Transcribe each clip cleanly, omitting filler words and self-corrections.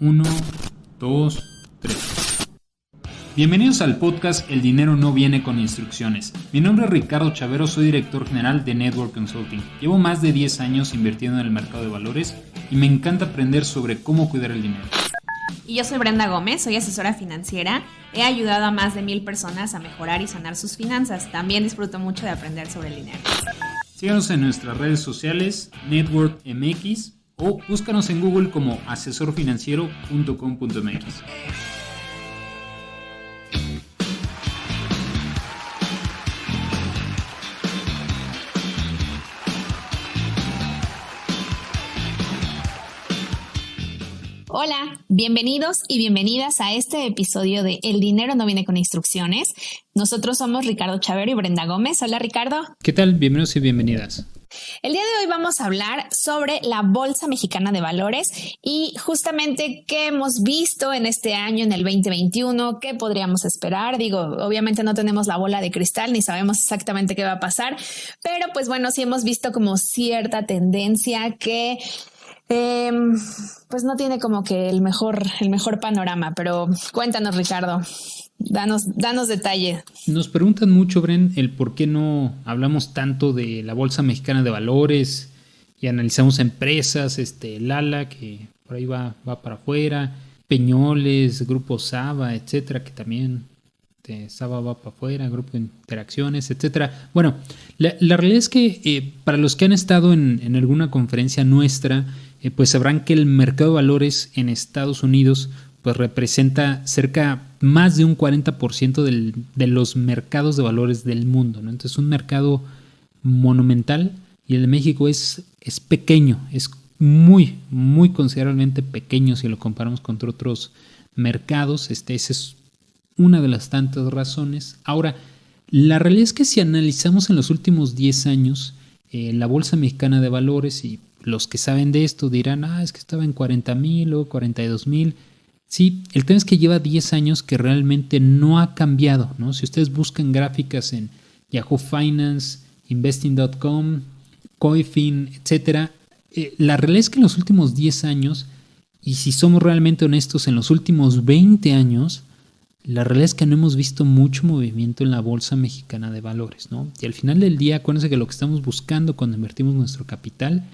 1, 2, 3. Bienvenidos al podcast El dinero no viene con instrucciones. Mi nombre es Ricardo Chavero, soy director general de Network Consulting. Llevo más de 10 años invirtiendo en el mercado de valores y me encanta aprender sobre cómo cuidar el dinero. Y yo soy Brenda Gómez, soy asesora financiera. He ayudado a más de 1,000 personas a mejorar y sanar sus finanzas. También disfruto mucho de aprender sobre el dinero. Síganos en nuestras redes sociales, Network MX, o búscanos en Google como asesorfinanciero.com.mx. Hola, bienvenidos y bienvenidas a este episodio de El dinero no viene con instrucciones. Nosotros somos Ricardo Chavero y Brenda Gómez. Hola, Ricardo. ¿Qué tal? Bienvenidos y bienvenidas. El día de hoy vamos a hablar sobre la Bolsa Mexicana de Valores y justamente qué hemos visto en este año, en el 2021, qué podríamos esperar. Digo, obviamente no tenemos la bola de cristal ni sabemos exactamente qué va a pasar, pero pues bueno, sí hemos visto como cierta tendencia que pues no tiene como que el mejor panorama, pero cuéntanos, Ricardo, danos detalle. Nos preguntan mucho, Bren, el por qué no hablamos tanto de la Bolsa Mexicana de Valores y analizamos empresas, Lala, que por ahí va para afuera, Peñoles, Grupo Saba, etcétera, que también Saba va para afuera, Grupo Interacciones, etcétera. Bueno, la realidad es que para los que han estado en alguna conferencia nuestra, pues sabrán que el mercado de valores en Estados Unidos pues representa más de un 40% de los mercados de valores del mundo, ¿no? Entonces es un mercado monumental y el de México es pequeño, es muy, muy considerablemente pequeño si lo comparamos con otros mercados. Esa es una de las tantas razones. Ahora, la realidad es que si analizamos en los últimos 10 años la Bolsa Mexicana de Valores, y los que saben de esto dirán, es que estaba en 40,000 o 42,000. Sí, el tema es que lleva 10 años que realmente no ha cambiado, ¿no? Si ustedes buscan gráficas en Yahoo Finance, Investing.com, Coifin, etcétera, la realidad es que en los últimos 10 años, y si somos realmente honestos, en los últimos 20 años, la realidad es que no hemos visto mucho movimiento en la Bolsa Mexicana de Valores, ¿no? Y al final del día, acuérdense que lo que estamos buscando cuando invertimos nuestro capital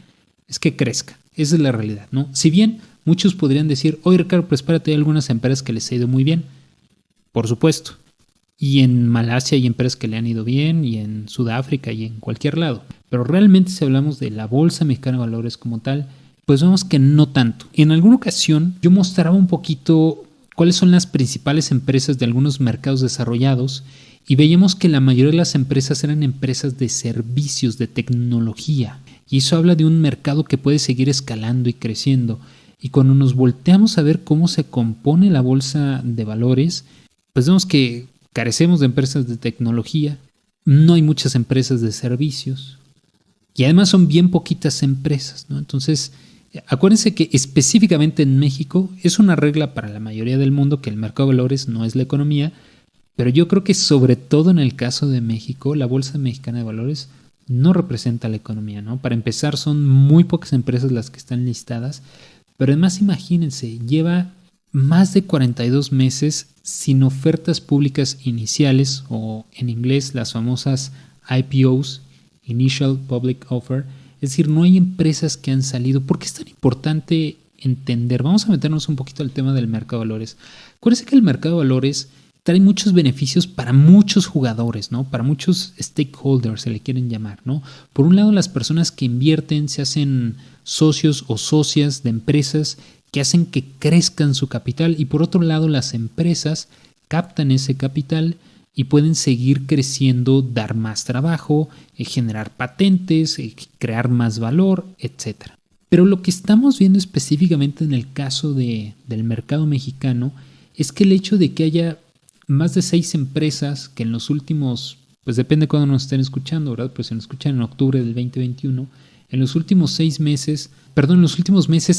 es que crezca. Esa es la realidad, ¿no? Si bien muchos podrían decir, oye, Ricardo, pues espérate, hay algunas empresas que les ha ido muy bien. Por supuesto. Y en Malasia hay empresas que le han ido bien, y en Sudáfrica y en cualquier lado. Pero realmente si hablamos de la Bolsa Mexicana de Valores como tal, pues vemos que no tanto. En alguna ocasión yo mostraba un poquito cuáles son las principales empresas de algunos mercados desarrollados y veíamos que la mayoría de las empresas eran empresas de servicios, de tecnología. Y eso habla de un mercado que puede seguir escalando y creciendo. Y cuando nos volteamos a ver cómo se compone la bolsa de valores, pues vemos que carecemos de empresas de tecnología, no hay muchas empresas de servicios y además son bien poquitas empresas, ¿no? Entonces, acuérdense que específicamente en México es una regla para la mayoría del mundo que el mercado de valores no es la economía, pero yo creo que sobre todo en el caso de México, la Bolsa Mexicana de Valores no representa la economía, ¿no? Para empezar, son muy pocas empresas las que están listadas, pero además imagínense, lleva más de 42 meses sin ofertas públicas iniciales, o en inglés las famosas IPOs, Initial Public Offer. Es decir, no hay empresas que han salido. ¿Por qué es tan importante entender? Vamos a meternos un poquito al tema del mercado de valores. Acuérdense que el mercado de valores trae muchos beneficios para muchos jugadores, ¿no? Para muchos stakeholders se le quieren llamar, ¿no? Por un lado, las personas que invierten se hacen socios o socias de empresas que hacen que crezcan su capital, y por otro lado, las empresas captan ese capital y pueden seguir creciendo, dar más trabajo, generar patentes, crear más valor, etc. Pero lo que estamos viendo específicamente en el caso del mercado mexicano es que el hecho de que haya más de 6 empresas que en los últimos, pues depende de cuándo nos estén escuchando, ¿verdad? Pues si nos escuchan en octubre del 2021, en los últimos meses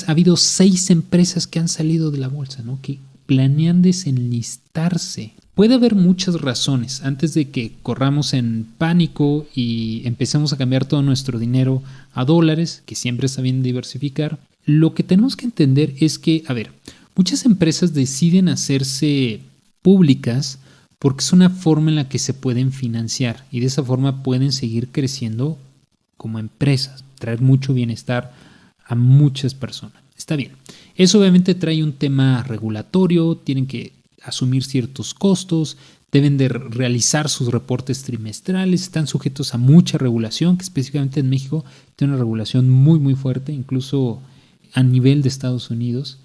ha habido 6 empresas que han salido de la bolsa, ¿no? Que planean desenlistarse. Puede haber muchas razones antes de que corramos en pánico y empecemos a cambiar todo nuestro dinero a dólares, que siempre está bien diversificar. Lo que tenemos que entender es que, muchas empresas deciden hacerse públicas porque es una forma en la que se pueden financiar y de esa forma pueden seguir creciendo como empresas, traer mucho bienestar a muchas personas. Está bien. Eso obviamente trae un tema regulatorio, tienen que asumir ciertos costos, deben de realizar sus reportes trimestrales, están sujetos a mucha regulación, que específicamente en México tiene una regulación muy muy fuerte, incluso a nivel de Estados Unidos.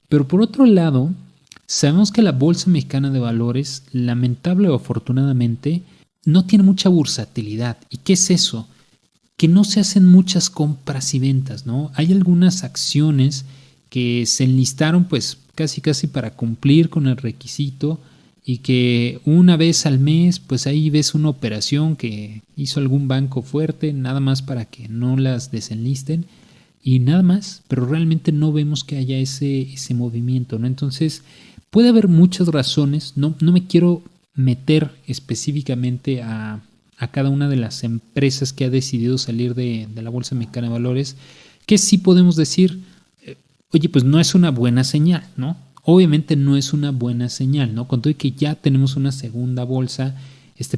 Pero por otro lado, sabemos que la Bolsa Mexicana de Valores, lamentable o afortunadamente, no tiene mucha bursatilidad. ¿Y qué es eso? Que no se hacen muchas compras y ventas, ¿no? Hay algunas acciones que se enlistaron pues casi para cumplir con el requisito y que una vez al mes pues ahí ves una operación que hizo algún banco fuerte, nada más para que no las desenlisten y nada más, pero realmente no vemos que haya ese movimiento, ¿no? Entonces puede haber muchas razones, no me quiero meter específicamente a cada una de las empresas que ha decidido salir de la Bolsa Mexicana de Valores, que sí podemos decir, oye, pues no es una buena señal, ¿no? Obviamente no es una buena señal, ¿no? Con todo y que ya tenemos una segunda bolsa,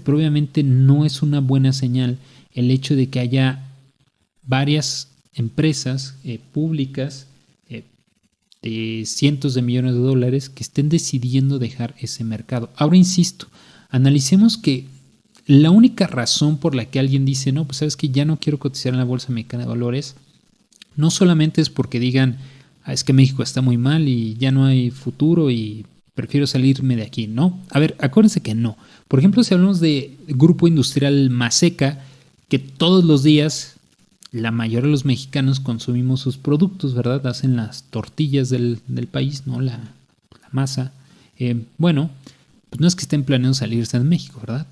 pero obviamente no es una buena señal el hecho de que haya varias empresas públicas de cientos de millones de dólares que estén decidiendo dejar ese mercado. Ahora insisto, analicemos que la única razón por la que alguien dice, no, pues sabes que ya no quiero cotizar en la Bolsa Mexicana de Valores, no solamente es porque digan, es que México está muy mal y ya no hay futuro y prefiero salirme de aquí. No, a ver, acuérdense que no. Por ejemplo, si hablamos de Grupo Industrial Maseca, que todos los días la mayoría de los mexicanos consumimos sus productos, ¿verdad? Hacen las tortillas del país, ¿no? La masa. Bueno, pues no es que estén planeando salirse de México, ¿verdad?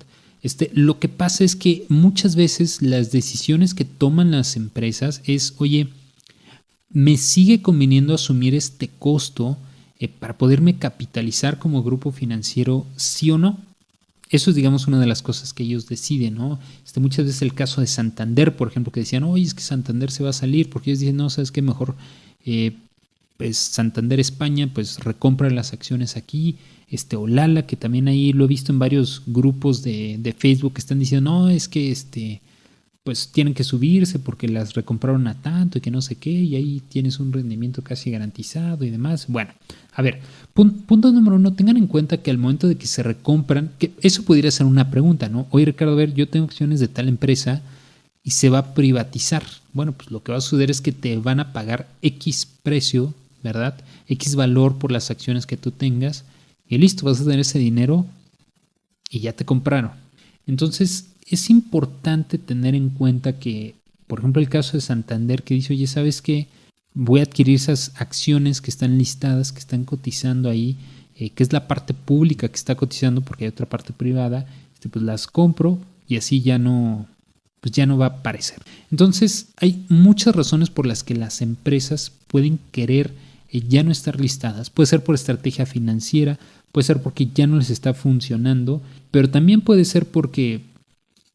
Lo que pasa es que muchas veces las decisiones que toman las empresas es, oye, me sigue conveniendo asumir este costo para poderme capitalizar como grupo financiero, sí o no. Eso es, digamos, una de las cosas que ellos deciden, ¿no? Muchas veces el caso de Santander, por ejemplo, que decían, oye, es que Santander se va a salir, porque ellos dicen, no, ¿sabes qué? Mejor, pues Santander España, pues recompra las acciones aquí, o Lala, que también ahí lo he visto en varios grupos de Facebook que están diciendo, no, es que pues tienen que subirse porque las recompraron a tanto y que no sé qué, y ahí tienes un rendimiento casi garantizado y demás. Bueno, a ver, punto número 1, tengan en cuenta que al momento de que se recompran, que eso pudiera ser una pregunta, ¿no? Oye, Ricardo, a ver, yo tengo acciones de tal empresa y se va a privatizar. Bueno, pues lo que va a suceder es que te van a pagar X precio, ¿verdad? X valor por las acciones que tú tengas y listo, vas a tener ese dinero y ya te compraron. Entonces, es importante tener en cuenta que, por ejemplo, el caso de Santander que dice, oye, ¿sabes qué? Voy a adquirir esas acciones que están listadas, que están cotizando ahí, que es la parte pública que está cotizando porque hay otra parte privada, pues las compro y así ya no va a aparecer. Entonces, hay muchas razones por las que las empresas pueden querer ya no estar listadas. Puede ser por estrategia financiera, puede ser porque ya no les está funcionando, pero también puede ser porque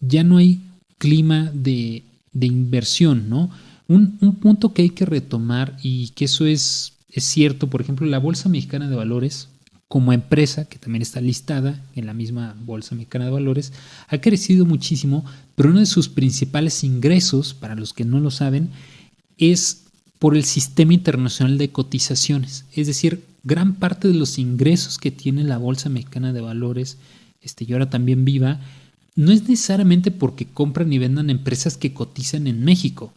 ya no hay clima de inversión, ¿no? Un punto que hay que retomar y que eso es cierto, por ejemplo, la Bolsa Mexicana de Valores, como empresa, que también está listada en la misma Bolsa Mexicana de Valores, ha crecido muchísimo, pero uno de sus principales ingresos, para los que no lo saben, es por el sistema internacional de cotizaciones. Es decir, gran parte de los ingresos que tiene la Bolsa Mexicana de Valores, y ahora también Viva, no es necesariamente porque compran y vendan empresas que cotizan en México,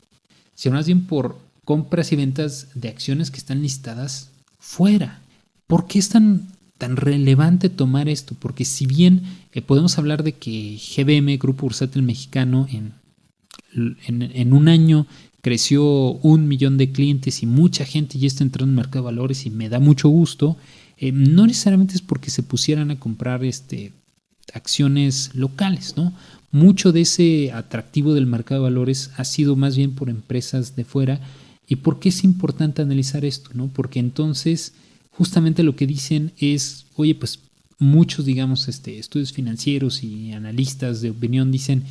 sino más bien por compras y ventas de acciones que están listadas fuera. ¿Por qué es tan relevante tomar esto? Porque si bien podemos hablar de que GBM, Grupo Bursátil Mexicano, en un año creció 1 millón de clientes y mucha gente ya está entrando en el mercado de valores y me da mucho gusto, no necesariamente es porque se pusieran a comprar acciones locales, ¿no? Mucho de ese atractivo del mercado de valores ha sido más bien por empresas de fuera. ¿Y por qué es importante analizar esto, no? Porque entonces justamente lo que dicen es, oye, pues muchos, digamos, estudios financieros y analistas de opinión dicen,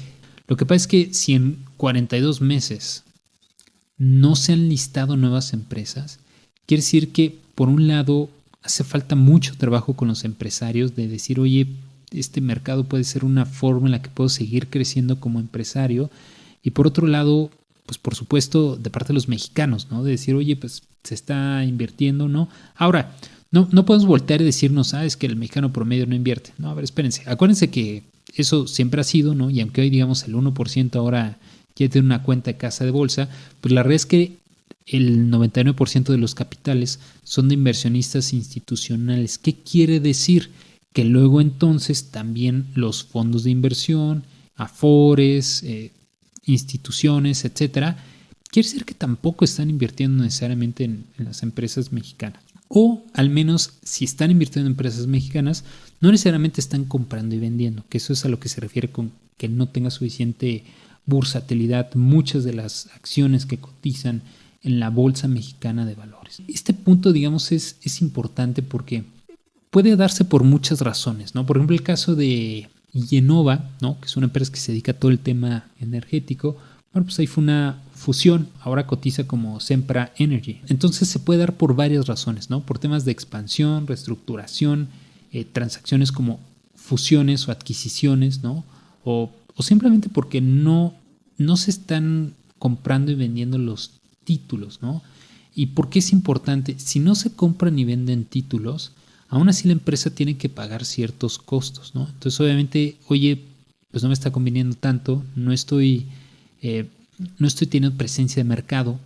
lo que pasa es que si en 42 meses no se han listado nuevas empresas, quiere decir que por un lado hace falta mucho trabajo con los empresarios de decir, oye, este mercado puede ser una forma en la que puedo seguir creciendo como empresario. Y por otro lado, pues por supuesto, de parte de los mexicanos, ¿no? De decir, oye, pues se está invirtiendo, ¿no? Ahora, no podemos voltear y decirnos, es que el mexicano promedio no invierte. No, a ver, espérense. Acuérdense que eso siempre ha sido, ¿no? Y aunque hoy, digamos, el 1% ahora quiere tener una cuenta de casa de bolsa, pues la realidad es que el 99% de los capitales son de inversionistas institucionales. ¿Qué quiere decir? Que luego entonces también los fondos de inversión, afores, instituciones, etcétera, quiere decir que tampoco están invirtiendo necesariamente en las empresas mexicanas. O al menos si están invirtiendo en empresas mexicanas, no necesariamente están comprando y vendiendo, que eso es a lo que se refiere con que no tenga suficiente bursatilidad muchas de las acciones que cotizan en la Bolsa Mexicana de Valores. Este punto, digamos, es importante porque puede darse por muchas razones, ¿no? Por ejemplo, el caso de IEnova, ¿no? Que es una empresa que se dedica a todo el tema energético. Bueno, pues ahí fue una fusión, ahora cotiza como Sempra Energy. Entonces se puede dar por varias razones, ¿no? Por temas de expansión, reestructuración, transacciones como fusiones o adquisiciones, ¿no? O simplemente porque no se están comprando y vendiendo los títulos, ¿no? ¿Y por qué es importante? Si no se compran y venden títulos, aún así la empresa tiene que pagar ciertos costos, ¿no? Entonces obviamente, oye, pues no me está conveniendo tanto, no estoy teniendo presencia de mercado.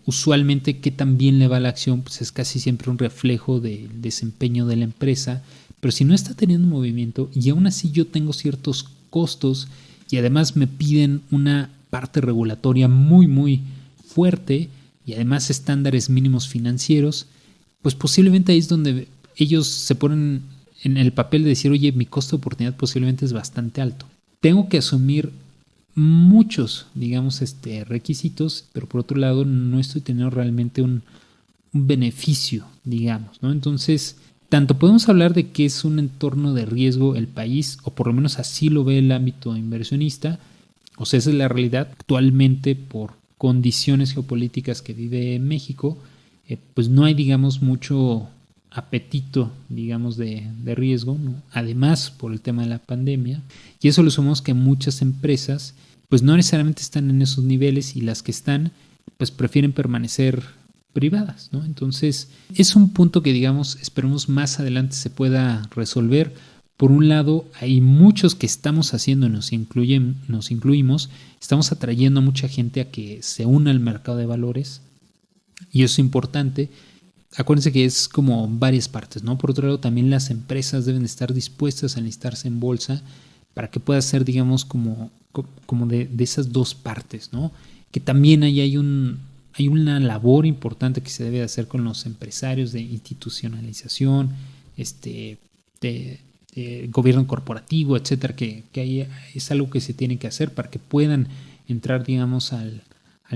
Usualmente qué tan bien le va la acción, pues es casi siempre un reflejo del desempeño de la empresa, pero si no está teniendo movimiento y aún así yo tengo ciertos costos y además me piden una parte regulatoria muy muy fuerte y además estándares mínimos financieros, pues posiblemente ahí es donde ellos se ponen en el papel de decir, oye, mi costo de oportunidad posiblemente es bastante alto. Tengo que asumir muchos, digamos, requisitos, pero por otro lado no estoy teniendo realmente un beneficio, digamos, ¿no? Entonces, tanto podemos hablar de que es un entorno de riesgo el país, o por lo menos así lo ve el ámbito inversionista, o sea, esa es la realidad actualmente por condiciones geopolíticas que vive México, pues no hay, digamos, mucho apetito, digamos, de riesgo, ¿no? Además por el tema de la pandemia, y eso lo sumamos que muchas empresas pues no necesariamente están en esos niveles y las que están pues prefieren permanecer privadas, ¿no? Entonces es un punto que, digamos, esperemos más adelante se pueda resolver. Por un lado, hay muchos que estamos haciendo, nos incluimos, estamos atrayendo a mucha gente a que se una al mercado de valores y eso es importante. Acuérdense que es como varias partes, ¿no? Por otro lado, también las empresas deben estar dispuestas a enlistarse en bolsa para que pueda ser, digamos, como de esas dos partes, ¿no? Que también ahí hay una labor importante que se debe hacer con los empresarios de institucionalización, de gobierno corporativo, etcétera, que ahí es algo que se tiene que hacer para que puedan entrar, digamos, al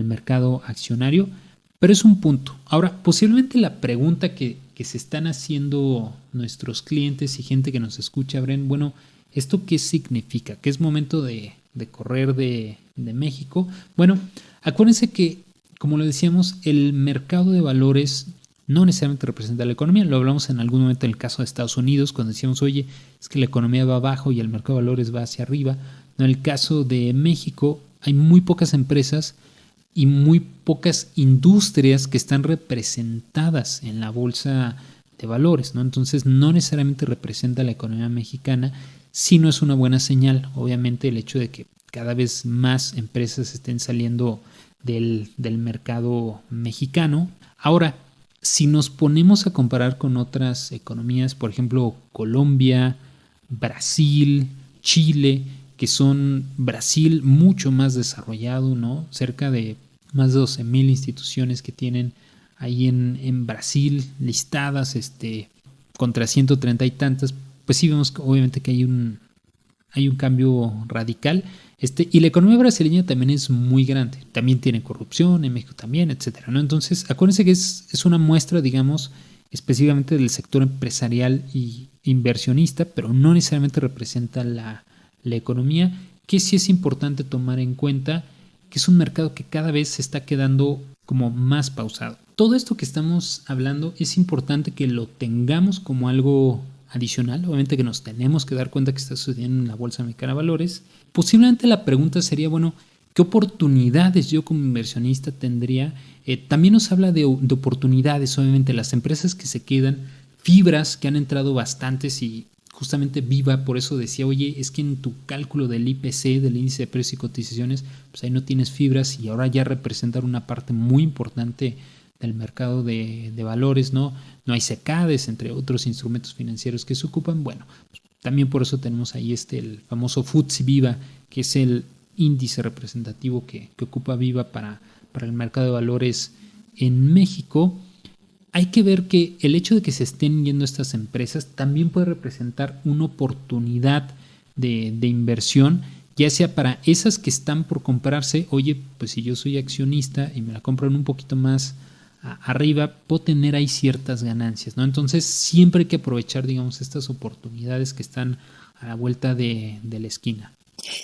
mercado accionario. Pero es un punto. Ahora, posiblemente la pregunta que se están haciendo nuestros clientes y gente que nos escucha, Bren, bueno, ¿esto qué significa? ¿Que es momento de correr de México? Bueno, acuérdense que, como lo decíamos, el mercado de valores no necesariamente representa la economía. Lo hablamos en algún momento en el caso de Estados Unidos, cuando decíamos, oye, es que la economía va abajo y el mercado de valores va hacia arriba. En el caso de México, hay muy pocas empresas y muy pocas industrias que están representadas en la bolsa de valores, ¿no? Entonces no necesariamente representa la economía mexicana, sino es una buena señal, obviamente, el hecho de que cada vez más empresas estén saliendo del mercado mexicano. Ahora, si nos ponemos a comparar con otras economías, por ejemplo, Colombia, Brasil, Chile, que son Brasil mucho más desarrollado, ¿no? Cerca de más de 12,000 instituciones que tienen ahí en Brasil listadas, contra 130 y tantas, pues sí vemos que obviamente que hay un cambio radical. Y la economía brasileña también es muy grande, también tiene corrupción, en México también, etcétera, ¿no? Entonces, acuérdense que es una muestra, digamos, específicamente del sector empresarial y inversionista, pero no necesariamente representa la economía, que sí es importante tomar en cuenta que es un mercado que cada vez se está quedando como más pausado. Todo esto que estamos hablando es importante que lo tengamos como algo adicional, obviamente que nos tenemos que dar cuenta que está sucediendo en la Bolsa Mexicana de Valores. Posiblemente la pregunta sería, bueno, ¿qué oportunidades yo como inversionista tendría? También nos habla de oportunidades, obviamente las empresas que se quedan, fibras que han entrado bastantes y justamente Viva por eso decía, oye, es que en tu cálculo del IPC, del índice de precios y cotizaciones, pues ahí no tienes fibras y ahora ya representan una parte muy importante del mercado de valores, ¿no? No hay CECADES, entre otros instrumentos financieros que se ocupan. Bueno, pues también por eso tenemos ahí el famoso FTSE Viva, que es el índice representativo que ocupa Viva para el mercado de valores en México. Hay que ver que el hecho de que se estén yendo estas empresas también puede representar una oportunidad de inversión, ya sea para esas que están por comprarse, oye, pues si yo soy accionista y me la compran un poquito más arriba, puedo tener ahí ciertas ganancias, ¿no? Entonces siempre hay que aprovechar, digamos, estas oportunidades que están a la vuelta de la esquina.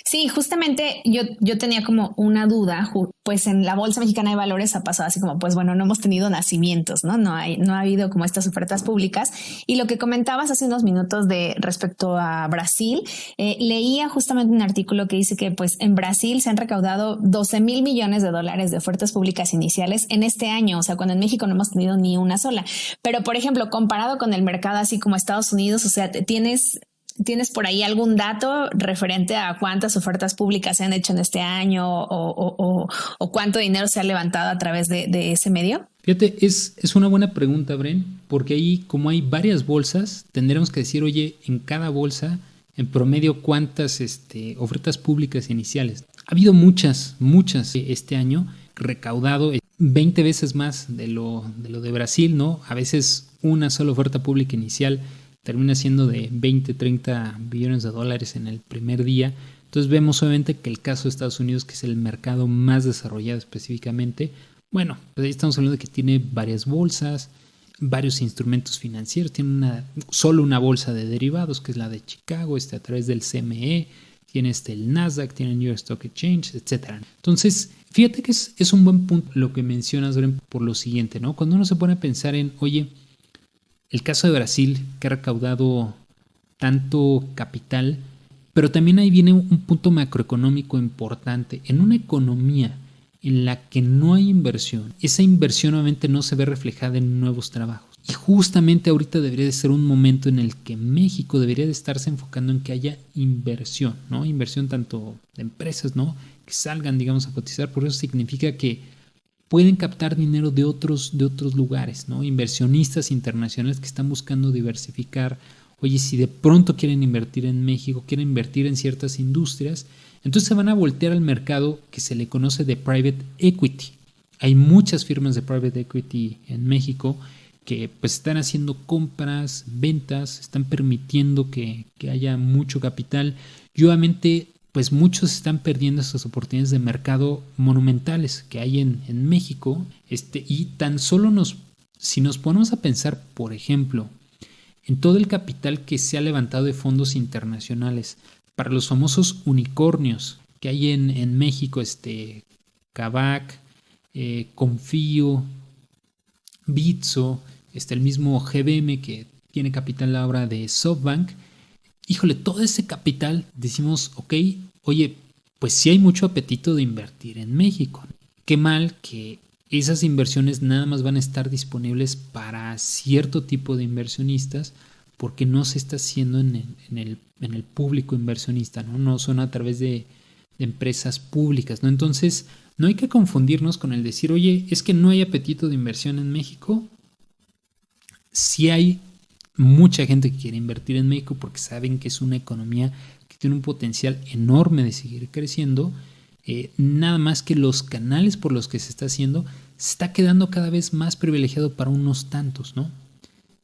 Sí, justamente yo tenía como una duda, pues en la Bolsa Mexicana de Valores ha pasado así como, pues bueno, no hemos tenido nacimientos, ¿no? No ha habido como estas ofertas públicas. Y lo que comentabas hace unos minutos de respecto a Brasil, leía justamente un artículo que dice que pues en Brasil se han recaudado 12,000 millones de dólares de ofertas públicas iniciales en este año, o sea, cuando en México no hemos tenido ni una sola. Pero, por ejemplo, comparado con el mercado así como Estados Unidos, o sea, ¿Tienes por ahí algún dato referente a cuántas ofertas públicas se han hecho en este año o cuánto dinero se ha levantado a través de ese medio? Fíjate, es una buena pregunta, Bren, porque ahí como hay varias bolsas, tendremos que decir, oye, en cada bolsa, en promedio, cuántas ofertas públicas iniciales. Ha habido muchas este año, recaudado 20 veces más de lo de Brasil, ¿no? A veces una sola oferta pública inicial termina siendo de 20, 30 billones de dólares en el primer día. Entonces vemos obviamente que el caso de Estados Unidos, que es el mercado más desarrollado específicamente, bueno, pues ahí estamos hablando de que tiene varias bolsas, varios instrumentos financieros, tiene solo una bolsa de derivados, que es la de Chicago, a través del CME, tiene el Nasdaq, tiene el New York Stock Exchange, etc. Entonces, fíjate que es un buen punto lo que mencionas, Bren, por lo siguiente, ¿no? Cuando uno se pone a pensar en, oye, el caso de Brasil, que ha recaudado tanto capital, pero también ahí viene un punto macroeconómico importante. En una economía en la que no hay inversión, esa inversión obviamente no se ve reflejada en nuevos trabajos. Y justamente ahorita debería de ser un momento en el que México debería de estarse enfocando en que haya inversión, ¿no? Inversión tanto de empresas, ¿no? Que salgan, digamos, a cotizar. Por eso significa que pueden captar dinero de otros lugares, ¿no? Inversionistas internacionales que están buscando diversificar. Oye, si de pronto quieren invertir en México, quieren invertir en ciertas industrias, entonces se van a voltear al mercado que se le conoce de private equity. Hay muchas firmas de private equity en México que pues están haciendo compras, ventas, están permitiendo que haya mucho capital y obviamente pues muchos están perdiendo estas oportunidades de mercado monumentales que hay en México. Y tan solo si nos ponemos a pensar, por ejemplo, en todo el capital que se ha levantado de fondos internacionales para los famosos unicornios que hay en México, Kavak, Confío, Bitso, el mismo GBM que tiene capital ahora de SoftBank. Híjole, todo ese capital, decimos, ok, oye, pues sí hay mucho apetito de invertir en México. Qué mal que esas inversiones nada más van a estar disponibles para cierto tipo de inversionistas porque no se está haciendo en el público inversionista, ¿no? No son a través de empresas públicas, ¿no? Entonces, no hay que confundirnos con el decir, oye, es que no hay apetito de inversión en México. Sí hay mucha gente que quiere invertir en México porque saben que es una economía que tiene un potencial enorme de seguir creciendo. Nada más que los canales por los que se está haciendo se está quedando cada vez más privilegiado para unos tantos, ¿no?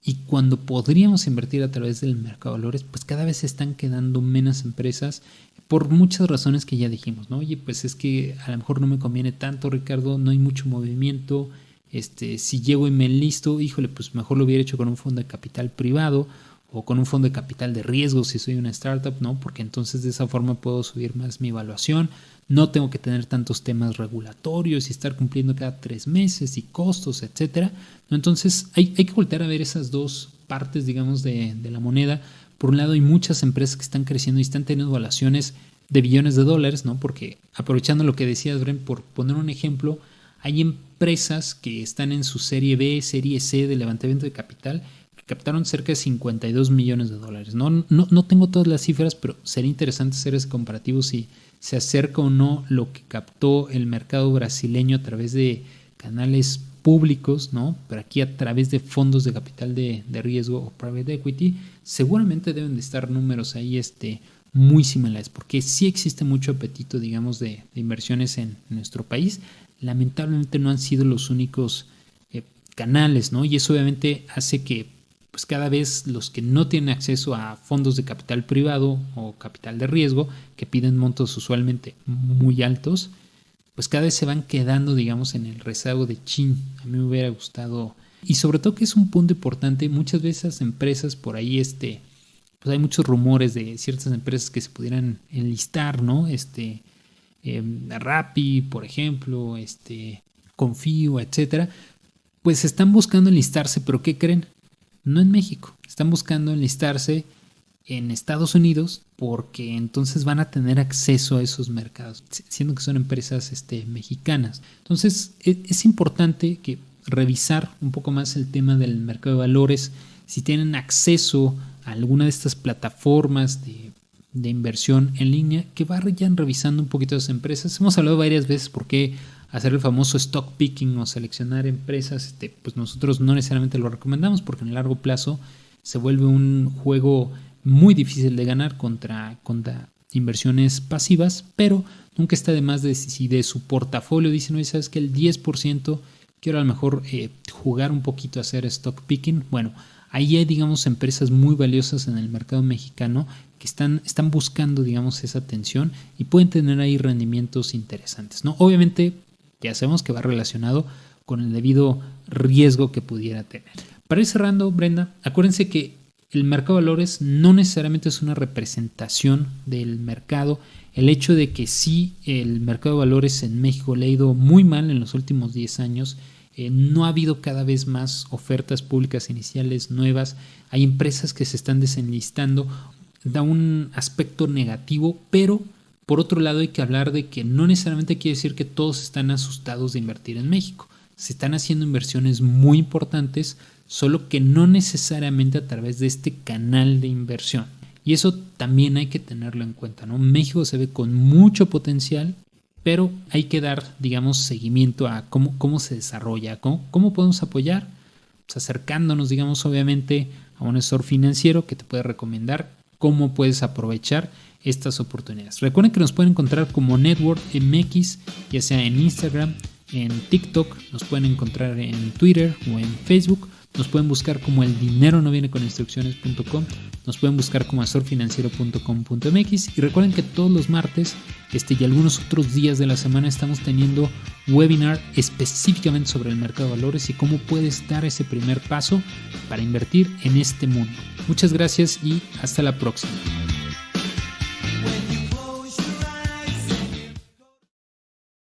Y cuando podríamos invertir a través del mercado de valores, pues cada vez se están quedando menos empresas por muchas razones que ya dijimos, ¿no? Oye, pues es que a lo mejor no me conviene tanto, Ricardo, no hay mucho movimiento. Si llego y me enlisto, híjole, pues mejor lo hubiera hecho con un fondo de capital privado o con un fondo de capital de riesgo si soy una startup, ¿no? Porque entonces de esa forma puedo subir más mi evaluación, no tengo que tener tantos temas regulatorios y estar cumpliendo cada 3 meses y costos, etcétera, ¿no? Entonces hay que voltear a ver esas dos partes, digamos, de la moneda. Por un lado, hay muchas empresas que están creciendo y están teniendo evaluaciones de billones de dólares, ¿no? Porque aprovechando lo que decías, Bren, por poner un ejemplo, hay empresas que están en su serie B, serie C de levantamiento de capital que captaron cerca de 52 millones de dólares. No tengo todas las cifras, pero sería interesante hacer ese comparativo si se acerca o no lo que captó el mercado brasileño a través de canales públicos, ¿no? Pero aquí a través de fondos de capital de riesgo o private equity, seguramente deben de estar números ahí muy similares, porque sí existe mucho apetito, digamos, de inversiones en nuestro país. Lamentablemente no han sido los únicos canales, ¿no? Y eso obviamente hace que pues cada vez los que no tienen acceso a fondos de capital privado o capital de riesgo, que piden montos usualmente muy altos, pues cada vez se van quedando, digamos, en el rezago de chin. A mí me hubiera gustado, y sobre todo que es un punto importante, muchas veces las empresas por ahí, pues hay muchos rumores de ciertas empresas que se pudieran enlistar, ¿no? Rappi, por ejemplo, Confío, etcétera, pues están buscando enlistarse, pero ¿qué creen? No en México, están buscando enlistarse en Estados Unidos porque entonces van a tener acceso a esos mercados, siendo que son empresas mexicanas. Entonces es importante que revisar un poco más el tema del mercado de valores, si tienen acceso a alguna de estas plataformas de inversión en línea, que vayan revisando un poquito las empresas. Hemos hablado varias veces por qué hacer el famoso stock picking o seleccionar empresas, pues nosotros no necesariamente lo recomendamos porque en el largo plazo se vuelve un juego muy difícil de ganar contra inversiones pasivas, pero nunca está de más si de su portafolio dicen, oye, ¿sabes que el 10% quiero a lo mejor jugar un poquito a hacer stock picking? Bueno, ahí hay, digamos, empresas muy valiosas en el mercado mexicano que están buscando, digamos, esa atención y pueden tener ahí rendimientos interesantes, ¿no? Obviamente, ya sabemos que va relacionado con el debido riesgo que pudiera tener. Para ir cerrando, Brenda, acuérdense que el mercado de valores no necesariamente es una representación del mercado. El hecho de que sí el mercado de valores en México le ha ido muy mal en los últimos 10 años, no ha habido cada vez más ofertas públicas iniciales nuevas, hay empresas que se están desenlistando, da un aspecto negativo, pero por otro lado hay que hablar de que no necesariamente quiere decir que todos están asustados de invertir en México. Se están haciendo inversiones muy importantes, solo que no necesariamente a través de este canal de inversión. Y eso también hay que tenerlo en cuenta, ¿no? México se ve con mucho potencial, pero hay que dar, digamos, seguimiento a cómo se desarrolla, cómo podemos apoyar, pues acercándonos, digamos, obviamente a un asesor financiero que te puede recomendar cómo puedes aprovechar estas oportunidades. Recuerden que nos pueden encontrar como Network MX, ya sea en Instagram, en TikTok, nos pueden encontrar en Twitter o en Facebook. Nos pueden buscar como El Dinero No Viene Con Instrucciones.com, nos pueden buscar como asesorfinanciero.com.mx y recuerden que todos los martes y algunos otros días de la semana estamos teniendo webinar específicamente sobre el mercado de valores y cómo puedes dar ese primer paso para invertir en este mundo. Muchas gracias y hasta la próxima.